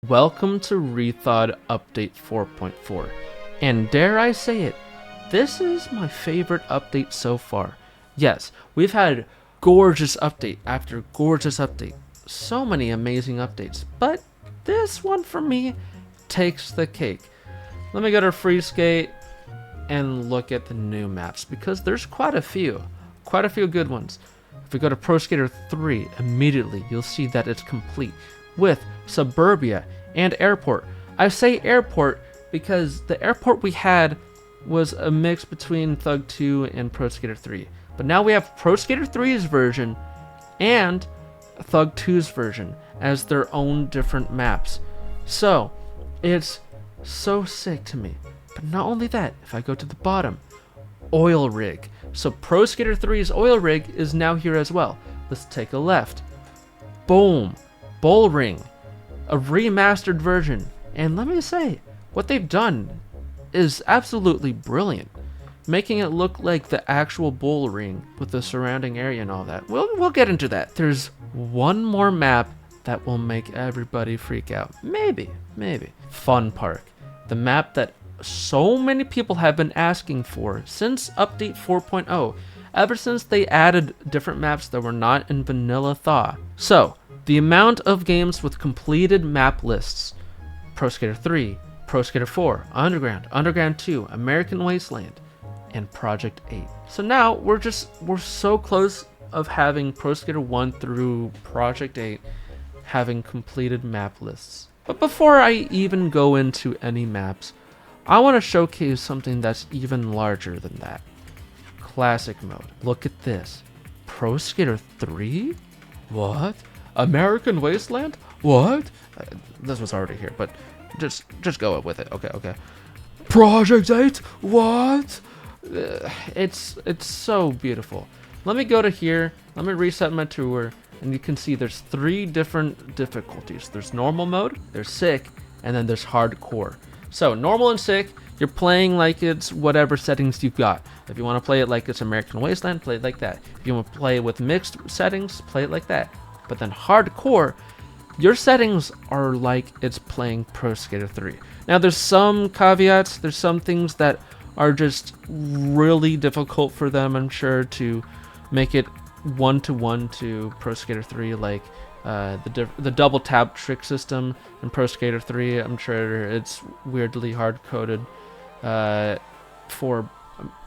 Welcome to reTHAWed Update 4.4, and dare I say it, this is my favorite update so far. Yes, we've had gorgeous update after gorgeous update, so many amazing updates, but this one for me takes the cake. Let me go to Free Skate and look at the new maps, because there's quite a few good ones. If we go to Pro Skater 3, immediately you'll see that it's complete with Suburbia and Airport. I say Airport because the airport we had was a mix between Thug 2 and Pro Skater 3. But now we have Pro Skater 3's version and Thug 2's version as their own different maps. So, it's so sick to me. But not only that, if I go to the bottom, Oil Rig. So Pro Skater 3's Oil Rig is now here as well. Let's take a left. Boom. Bull Ring. A remastered version. And let me say, what they've done is absolutely brilliant. Making it look like the actual bull ring with the surrounding area and all that. We'll get into that. There's one more map that will make everybody freak out. Maybe. Fun Park. The map that so many people have been asking for since Update 4.0. Ever since they added different maps that were not in Vanilla Thaw. So, the amount of games with completed map lists. Pro Skater 3, Pro Skater 4, Underground, Underground 2, American Wasteland, and Project 8. So now we're so close of having Pro Skater 1 through Project 8 having completed map lists. But before I even go into any maps, I want to showcase something that's even larger than that. Classic mode. Look at this. Pro Skater 3? What? American Wasteland? What? This was already here, but just go with it. Okay. Project 8? What? It's so beautiful. Let me go to here. Let me reset my tour, and you can see there's 3 different difficulties. There's normal mode, there's sick, and then there's hardcore. So normal and sick, you're playing like it's whatever settings you've got. If you want to play it like it's American Wasteland, play it like that. If you want to play with mixed settings, play it like that. But then hardcore, your settings are like it's playing Pro Skater 3. Now there's some caveats, there's some things that are just really difficult for them, I'm sure, to make it one-to-one to Pro Skater 3, like the double tap trick system in Pro Skater 3. I'm sure it's weirdly hard-coded for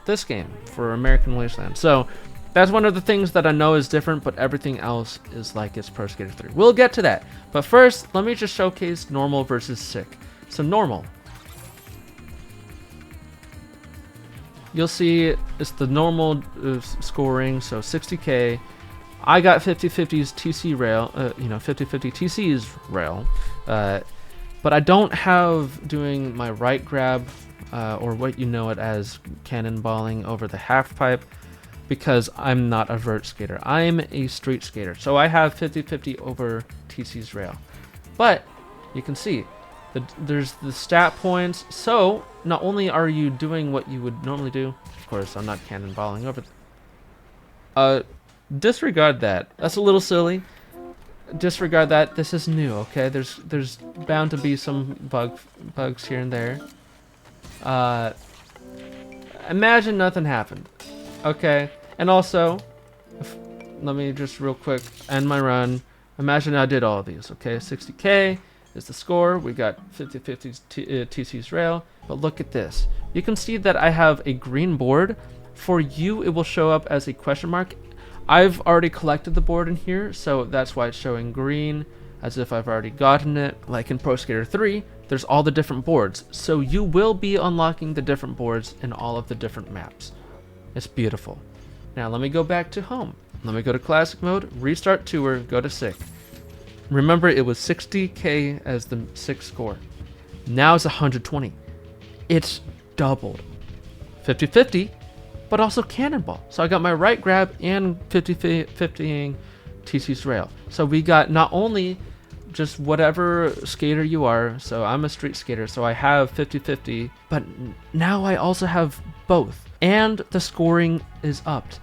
this game, for American Wasteland. So that's one of the things that I know is different, but everything else is like it's Pro Skater 3. We'll get to that. But first, let me just showcase normal versus sick. So normal. You'll see it's the normal scoring, so 60k. I got 50/50's TC rail, 50/50 TC's rail, but I don't have doing my right grab, or what you know it as cannonballing over the half pipe, because I'm not a vert skater. I'm a street skater, so I have 50/50 over TC's rail. But you can see there's the stat points, so not only are you doing what you would normally do, of course I'm not cannonballing over disregard that. That's a little silly. Disregard that. This is new, okay? There's bound to be some bugs here and there. Imagine nothing happened. Okay, and also, let me just real quick end my run. Imagine I did all of these, okay? 60k is the score. We got 50/50 TC's rail. But look at this. You can see that I have a green board. For you, it will show up as a question mark. I've already collected the board in here, so that's why it's showing green, as if I've already gotten it. Like in Pro Skater 3, there's all the different boards. So you will be unlocking the different boards in all of the different maps. It's beautiful. Now let me go back to home. Let me go to classic mode, restart tour, go to sick. Remember, it was 60k as the sick score. Now it's 120. It's doubled. 50/50, but also cannonball. So I got my right grab and 50/50ing TC's rail. So we got not only just whatever skater you are, so I'm a street skater, so I have 50/50, but now I also have both. And the scoring is upped.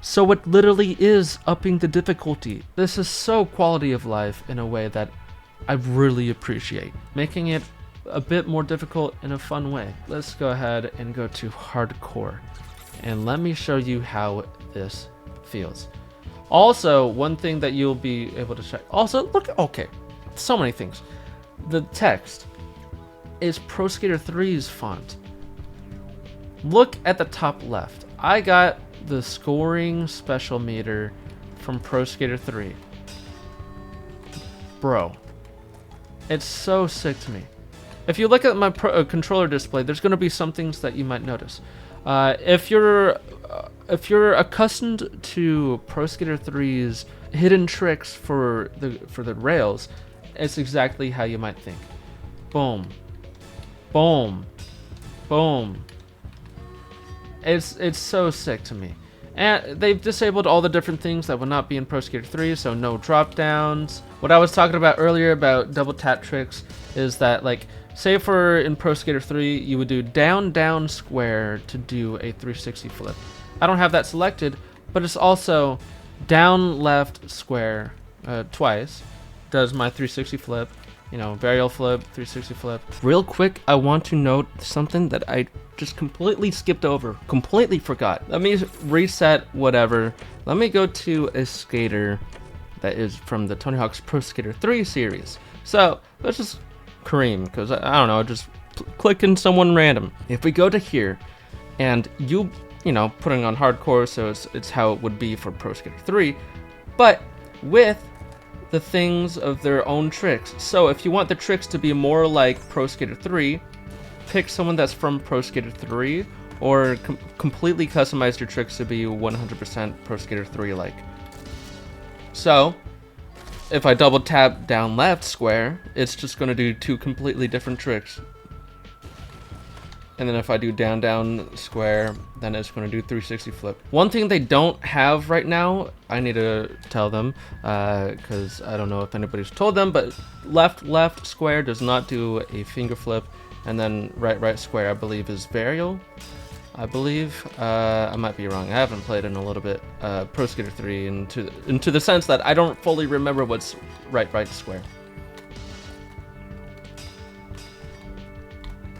So it literally is upping the difficulty. This is so quality of life in a way that I really appreciate, making it a bit more difficult in a fun way. Let's go ahead and go to hardcore, and let me show you how this feels. Also, one thing that you'll be able to check. Also, look, okay, so many things. The text is Pro Skater 3's font. Look at the top left. I got the scoring special meter from Pro Skater 3. Bro, it's so sick to me. If you look at my controller display, there's going to be some things that you might notice. If you're accustomed to Pro Skater 3's hidden tricks for the rails, it's exactly how you might think. Boom, boom, boom. It's so sick to me. And they've disabled all the different things that would not be in Pro Skater 3, so no drop downs. What I was talking about earlier about double tap tricks is that, like, say for in Pro Skater 3, you would do down, down, square to do a 360 flip. I don't have that selected, but it's also down, left, square twice. Does my 360 flip, you know, varial flip, 360 flip. Real quick, I want to note something that I just completely skipped over, completely forgot. Let me reset whatever. Let me go to a skater that is from the Tony Hawk's Pro Skater 3 series. So let's just Kareem, because I don't know, just clicking someone random. If we go to here, and you know, putting on hardcore, so it's how it would be for Pro Skater 3, but with the things of their own tricks. So if you want the tricks to be more like Pro Skater 3, pick someone that's from Pro Skater 3, or completely customize your tricks to be 100% Pro Skater 3 like. So if I double tap down left square, it's just going to do two completely different tricks. And then if I do down down square, then it's going to do 360 flip. One thing they don't have right now, I need to tell them, because I don't know if anybody's told them, but left square does not do a finger flip, and then right square I believe is varial. I believe I might be wrong. I haven't played in a little bit Pro Skater 3 into the sense that I don't fully remember what's right square.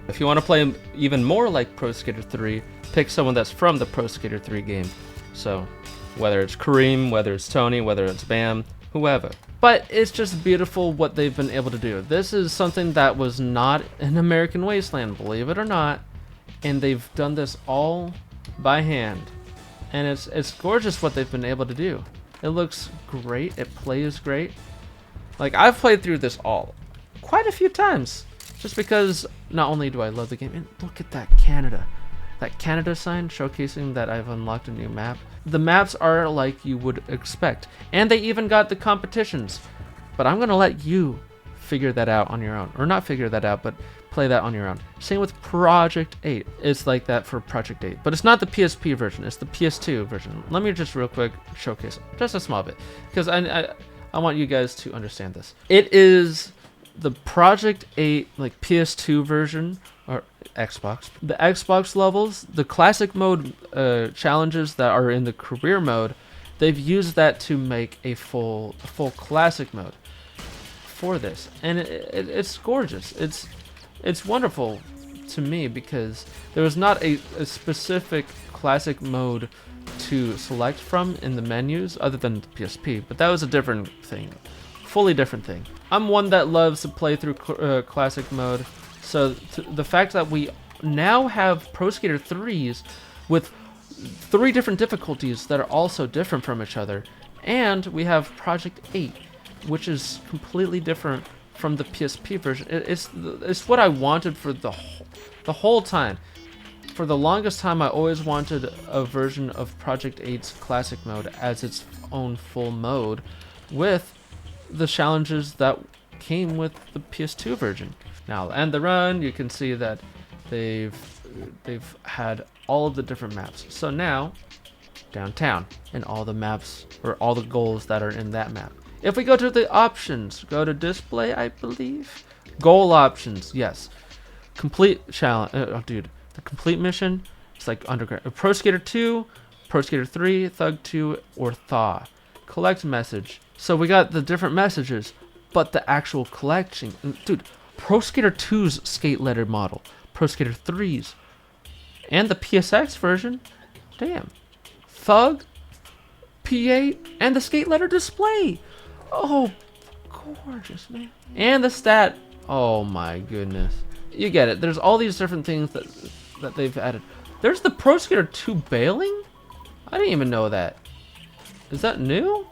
If you want to play even more like Pro Skater 3, pick someone that's from the Pro Skater 3 game. So, whether it's Kareem, whether it's Tony, whether it's Bam, whoever. But it's just beautiful what they've been able to do. This is something that was not in American Wasteland, believe it or not. And they've done this all by hand. And it's gorgeous what they've been able to do. It looks great, it plays great. Like, I've played through this all quite a few times. Just because not only do I love the game, and look at that Canada sign showcasing that I've unlocked a new map. The maps are like you would expect, and they even got the competitions. But I'm gonna let you figure that out on your own, or not figure that out, but play that on your own. Same with Project 8. It's like that for Project 8, but it's not the PSP version. It's the PS2 version. Let me just real quick showcase just a small bit, because I want you guys to understand this. It is the Project 8 like PS2 version, or Xbox. The Xbox levels, the classic mode challenges that are in the career mode, they've used that to make a full classic mode for this, and it's gorgeous. It's wonderful to me because there was not a specific classic mode to select from in the menus other than the PSP, but that was a different thing. Fully different thing. I'm one that loves to play through classic mode, so the fact that we now have Pro Skater 3's with 3 different difficulties that are also different from each other, and we have Project 8, which is completely different from the PSP version. It's what I wanted for the whole time. For the longest time, I always wanted a version of Project 8's classic mode as its own full mode, with the challenges that came with the PS2 version. Now, end the run, you can see that they've had all of the different maps. So now, downtown, and all the maps, or all the goals that are in that map. If we go to the options, go to display, I believe. Goal options, yes. Complete challenge, the complete mission, it's like underground. Pro Skater 2, Pro Skater 3, Thug 2, or Thaw. Collect message. So we got the different messages. but the actual collection. Dude, Pro Skater 2's skate letter model, Pro Skater 3's, and the PSX version. Damn. Thug, P8, and the skate letter display. Oh, gorgeous, man. And the stat. Oh my goodness. You get it. There's all these different things that they've added. There's the Pro Skater 2 bailing? I didn't even know that. Is that new?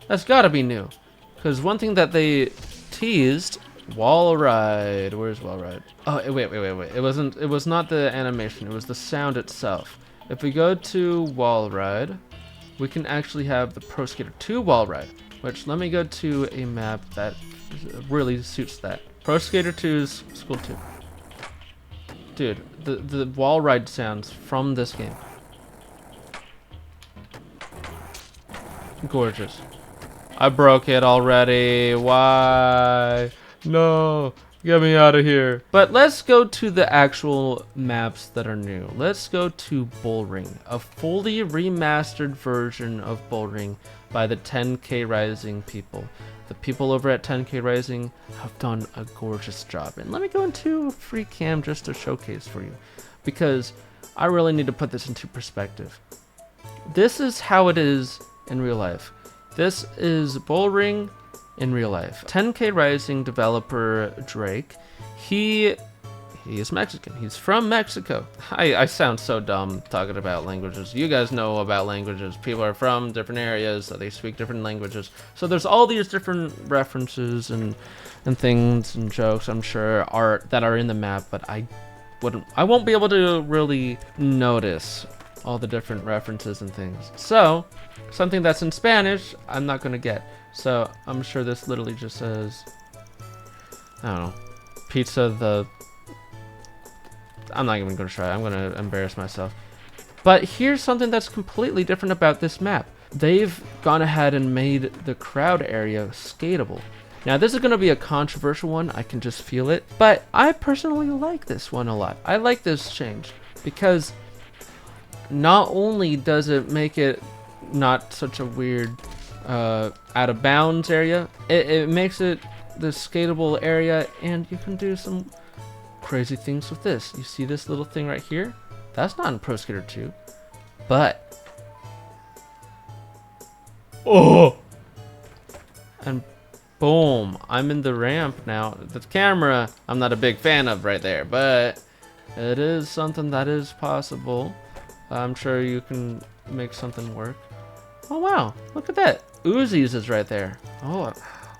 That's gotta be new. Because one thing that they teased, wall ride. Where's wall ride? Oh, wait. It was not the animation. It was the sound itself. If we go to wall ride, we can actually have the Pro Skater 2 wall ride. Which, let me go to a map that really suits that. Pro Skater 2's School 2. Dude, the wall ride sounds from this game. Gorgeous. I broke it already. Why? No. Get me out of here. But let's go to the actual maps that are new. Let's go to Bullring, a fully remastered version of Bullring by the 10K Rising people. The people over at 10K Rising have done a gorgeous job. And let me go into a free cam just to showcase for you, because I really need to put this into perspective. This is how it is in real life. This is Bullring in real life. 10K Rising developer Drake, he is Mexican. He's from Mexico. I sound so dumb talking about languages. You guys know about languages. People are from different areas, so they speak different languages. So there's all these different references and things and jokes, I'm sure, that are in the map, but I won't be able to really notice all the different references and things. So something that's in Spanish, I'm not gonna get. So I'm sure this literally just says, I don't know, pizza I'm not even gonna try. I'm gonna embarrass myself. But here's something that's completely different about this map. They've gone ahead and made the crowd area skatable. Now this is gonna be a controversial one, I can just feel it, but I personally like this one a lot. I like this change because not only does it make it not such a weird out of bounds area, it makes it the skatable area, and you can do some crazy things with this. You see this little thing right here? That's not in Pro Skater 2, but oh, and boom, I'm in the ramp now. The camera I'm not a big fan of right there, but it is something that is possible. I'm sure you can make something work. Oh wow, look at that. Uzi's is right there. Oh,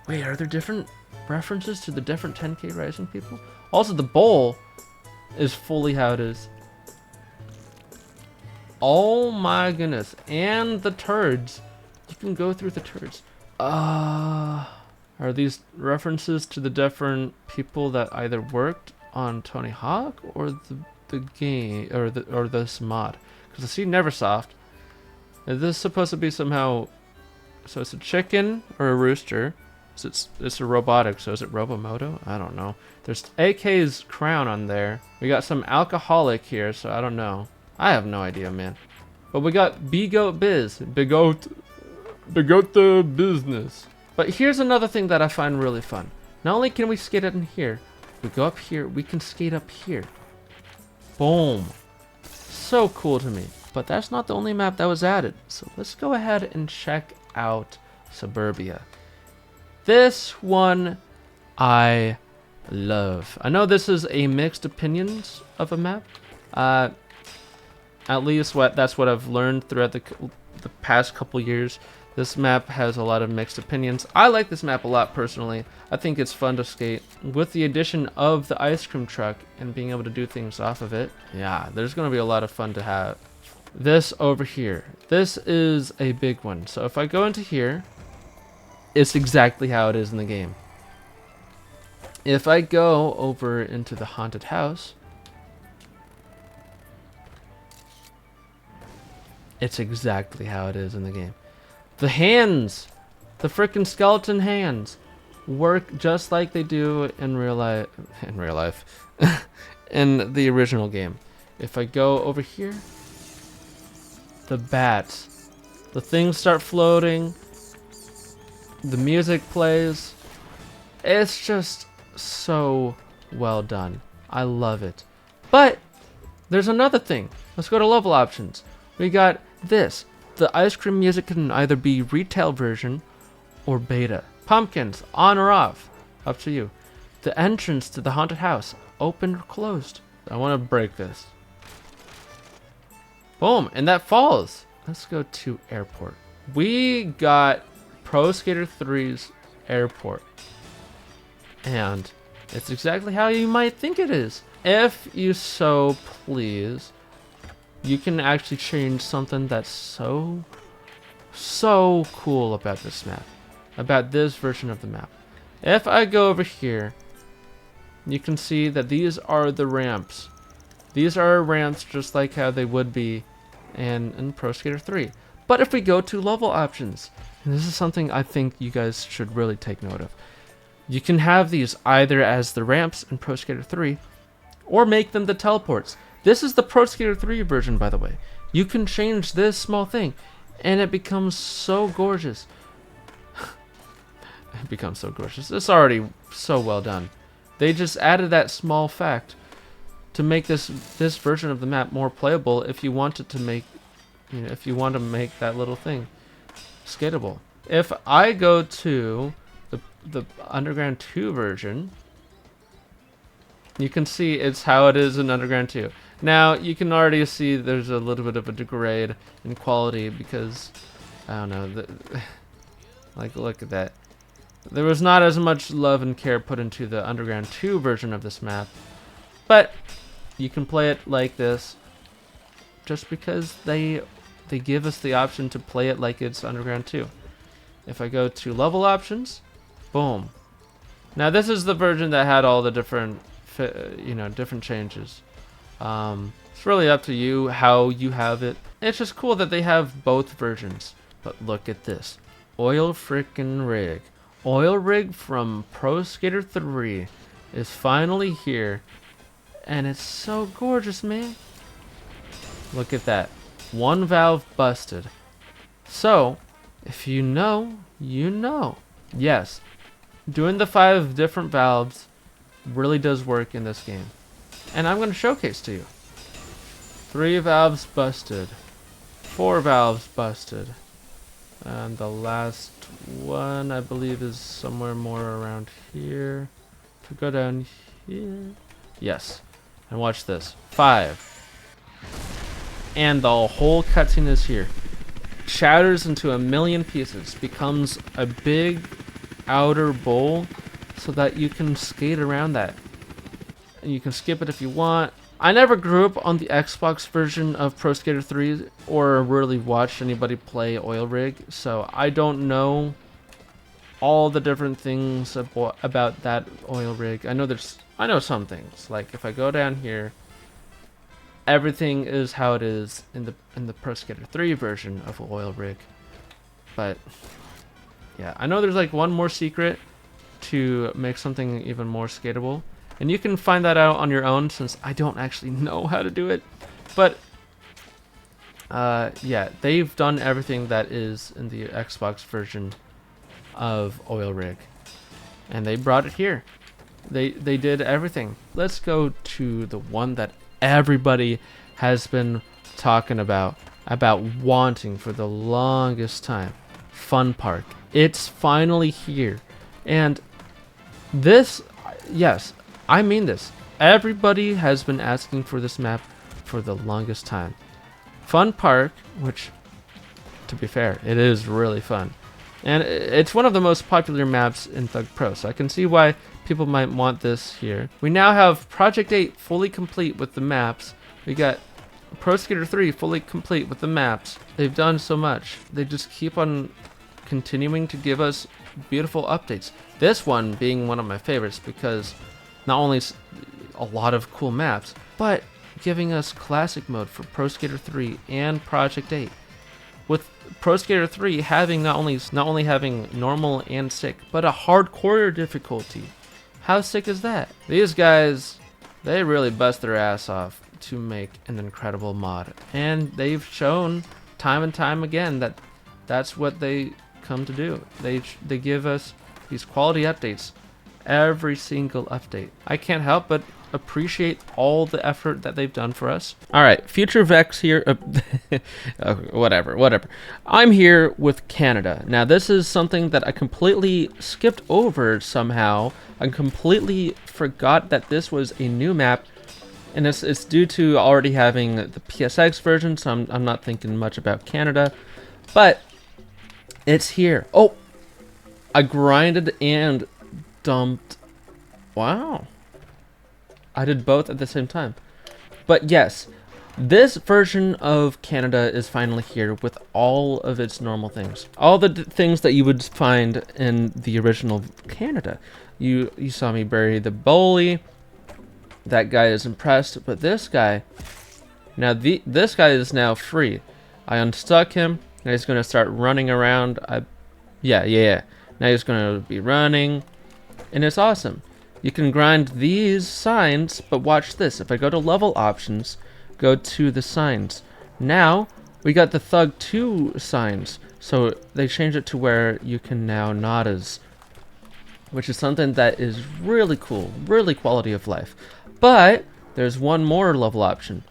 wait, are there different references to the different 10K Rising people? Also, the bowl is fully how it is. Oh my goodness. And the turds. You can go through the turds. Are these references to the different people that either worked on Tony Hawk or the game or this mod? Because I see Neversoft. Is this supposed to be somehow? So it's a chicken or a rooster. So it's a robotic. So is it Robomoto? I don't know. There's AK's crown on there. We got some alcoholic here, so I don't know. I have no idea, man. But we got Bigoat Biz. Bigoat the business. But here's another thing that I find really fun. Not only can we skate in here, we go up here, we can skate up here. Boom. So cool to me. But that's not the only map that was added. So let's go ahead and check out Suburbia. This one I love. I know this is a mixed opinions of a map. At least that's what I've learned throughout the past couple years. This map has a lot of mixed opinions. I like this map a lot personally. I think it's fun to skate. With the addition of the ice cream truck and being able to do things off of it, yeah, there's going to be a lot of fun to have. This over here. This is a big one. So if I go into here, it's exactly how it is in the game. If I go over into the haunted house, it's exactly how it is in the game. The hands, the freaking skeleton hands, work just like they do in real life. In the original game. If I go over here, the bats, the things start floating, the music plays. It's just so well done. I love it. But there's another thing. Let's go to level options. We got this. The ice cream music can either be retail version or beta. Pumpkins, on or off. Up to you. The entrance to the haunted house, open or closed. I want to break this. Boom, and that falls. Let's go to airport. We got Pro Skater 3's airport. And it's exactly how you might think it is. If you so please, you can actually change something that's so cool about this map. About this version of the map. If I go over here, you can see that these are the ramps. These are ramps just like how they would be in Pro Skater 3. But if we go to level options, and this is something I think you guys should really take note of. You can have these either as the ramps in Pro Skater 3, or make them the teleports. This is the Pro Skater 3 version, by the way. You can change this small thing, and it becomes so gorgeous. It becomes so gorgeous. It's already so well done. They just added that small fact to make this version of the map more playable. If you wanted to make, if you want to make that little thing skatable. If I go to the Underground 2 version, you can see it's how it is in Underground 2. Now you can already see there's a little bit of a degrade in quality because I don't know. Like look at that. There was not as much love and care put into the Underground 2 version of this map, but you can play it like this just because they give us the option to play it like it's Underground 2. If I go to level options, boom. Now this is the version that had all the different different changes. It's really up to you how you have it. It's just cool that they have both versions. But look at this. Oil frickin' rig. Oil rig from Pro Skater 3 is finally here. And it's so gorgeous, man. Look at that. One valve busted. So, if you know, you know. Yes, doing the 5 different valves really does work in this game. And I'm going to showcase to you. 3 valves busted. 4 valves busted. And the last one, I believe, is somewhere more around here. To go down here. Yes. And watch this. 5. And the whole cutscene is here. Shatters into a million pieces. Becomes a big outer bowl so that you can skate around that. And you can skip it if you want. I never grew up on the Xbox version of Pro Skater 3 or really watched anybody play Oil Rig, so I don't know all the different things about that Oil Rig. I know some things. Like if I go down here, everything is how it is in the Pro Skater 3 version of Oil Rig. But yeah, I know there's like one more secret to make something even more skatable. And you can find that out on your own since I don't actually know how to do it. But yeah, they've done everything that is in the Xbox version of Oil Rig. And they brought it here. They did everything. Let's go to the one that everybody has been talking about wanting for the longest time. Fun Park. It's finally here. And this, yes, I mean this. Everybody has been asking for this map for the longest time. Fun Park, which, to be fair, it is really fun. And it's one of the most popular maps in Thug Pro, so I can see why people might want this here. We now have Project 8 fully complete with the maps. We got Pro Skater 3 fully complete with the maps. They've done so much. They just keep on continuing to give us beautiful updates. This one being one of my favorites because not only a lot of cool maps, but giving us classic mode for Pro Skater 3 and Project 8. With Pro Skater 3 having not only having normal and sick, but a hardcore difficulty. How sick is that? These guys, they really bust their ass off to make an incredible mod. And they've shown time and time again that that's what they come to do. They give us these quality updates every single update. I can't help but appreciate all the effort that they've done for us. All right, Future Vex here. Whatever. I'm here with Canada. Now, this is something that I completely skipped over somehow. I completely forgot that this was a new map, and it's due to already having the PSX version, so I'm not thinking much about Canada, but it's here. Oh, I grinded and dumped. Wow. I did both at the same time. But yes, this version of Canada is finally here with all of its normal things. All the things that you would find in the original Canada. You saw me bury the bully. That guy is impressed, but this guy, now this guy is now free. I unstuck him, and he's gonna start running around. Yeah. Now he's gonna be running, and it's awesome. You can grind these signs, but watch this. If I go to level options, go to the signs. Now we got the Thug 2 signs, so they changed it to where you can now nadas, which is something that is really cool, really quality of life. But there's one more level option,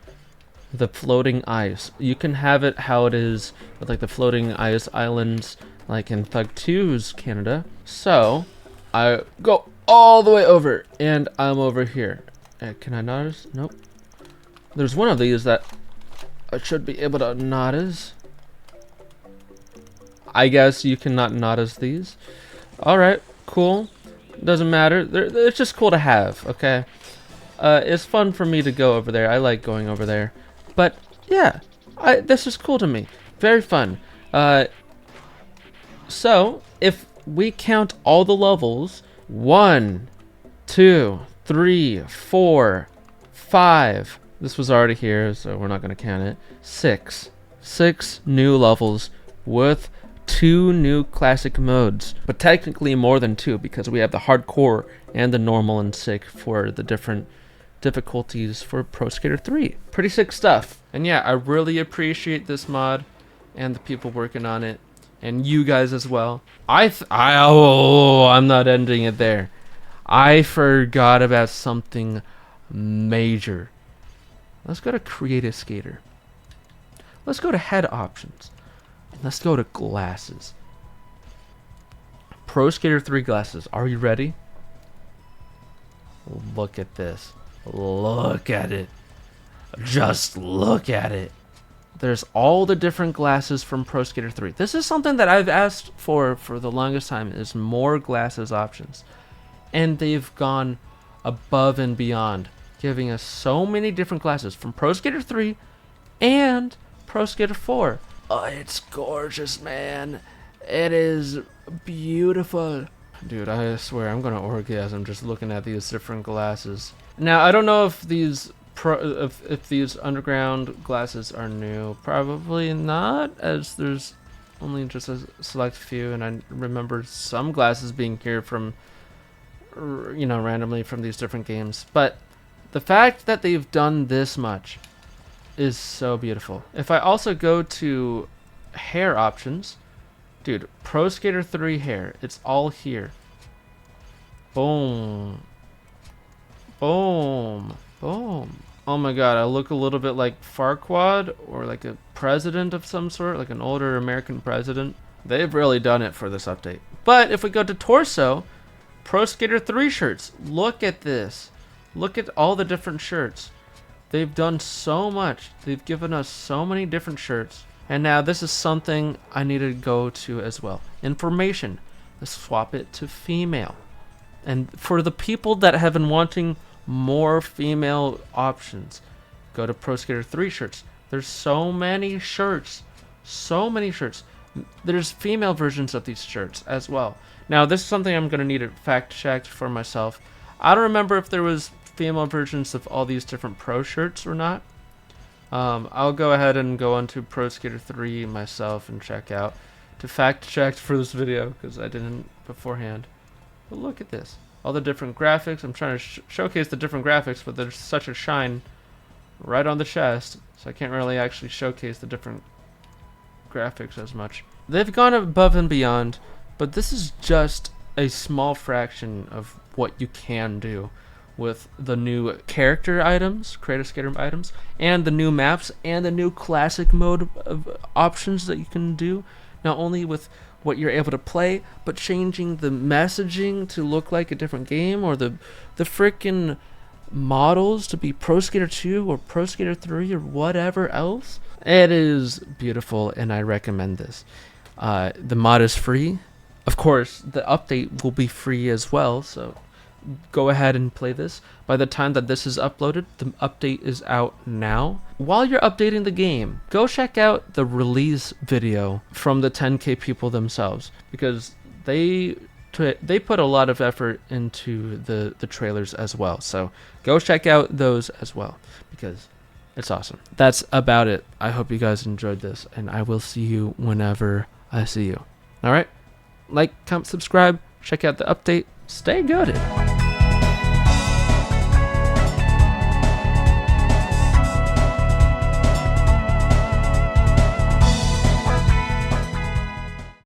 the floating ice. You can have it how it is with like the floating ice islands, like in Thug 2's Canada. So I go all the way over, and I'm over here. Can I notice? Nope. There's one of these that I should be able to notice. I guess you cannot notice these. Alright, cool. Doesn't matter. It's just cool to have, okay? It's fun for me to go over there. I like going over there. But, yeah. This is cool to me. Very fun. So, if we count all the levels, 1, 2, 3, 4, 5. This was already here, so we're not going to count it. 6 new levels with 2 new classic modes, but technically more than 2 because we have the hardcore and the normal and sick for the different difficulties for Pro Skater 3. Pretty sick stuff. And yeah, I really appreciate this mod and the people working on it, and you guys as well. I'm not ending it there. I forgot about something major. Let's go to Create a Skater. Let's go to head options. Let's go to glasses. Pro Skater 3 glasses. Are you ready? Look at this. Look at it. Just look at it. There's all the different glasses from Pro Skater 3. This is something that I've asked for the longest time, is more glasses options. And they've gone above and beyond, giving us so many different glasses from Pro Skater 3 and Pro Skater 4. Oh, it's gorgeous, man. It is beautiful. Dude, I swear I'm gonna orgasm just looking at these different glasses. Now, I don't know if these if these underground glasses are new. Probably not, as there's only just a select few, and I remember some glasses being here from, you know, randomly from these different games. But the fact that they've done this much is so beautiful. If I also go to hair options, dude, Pro Skater 3 hair, it's all here. Boom. Boom. Boom. Oh my god, I look a little bit like Farquaad, or like a president of some sort, like an older American president. They've really done it for this update. But if we go to torso, Pro Skater 3 shirts, look at this. Look at all the different shirts. They've done so much. They've given us so many different shirts. And now this is something I need to go to as well. Information. Let's swap it to female. And for the people that have been wanting more female options, go to Pro Skater 3 shirts. There's so many shirts. So many shirts. There's female versions of these shirts as well. Now, this is something I'm going to need to fact check for myself. I don't remember if there was female versions of all these different pro shirts or not. I'll go ahead and go onto Pro Skater 3 myself and check out to fact check for this video, because I didn't beforehand. But look at this. All the different graphics. I'm trying to showcase the different graphics, but there's such a shine right on the chest, so I can't really actually showcase the different graphics as much. They've gone above and beyond, but this is just a small fraction of what you can do with the new character items, creator skater items, and the new maps, and the new classic mode of options that you can do. Not only with what you're able to play, but changing the messaging to look like a different game, or the freaking models to be Pro Skater 2 or Pro Skater 3 or whatever else. It is beautiful, and I recommend this. The mod is free. Of course, the update will be free as well, so go ahead and play this. By the time that this is uploaded, the update is out now. While you're updating the game, go check out the release video from the 10K people themselves, because they put a lot of effort into the trailers as well. So go check out those as well, because it's awesome. That's about it. I hope you guys enjoyed this, and I will see you whenever I see you. All right? Like, comment, subscribe, check out the update. Stay goated.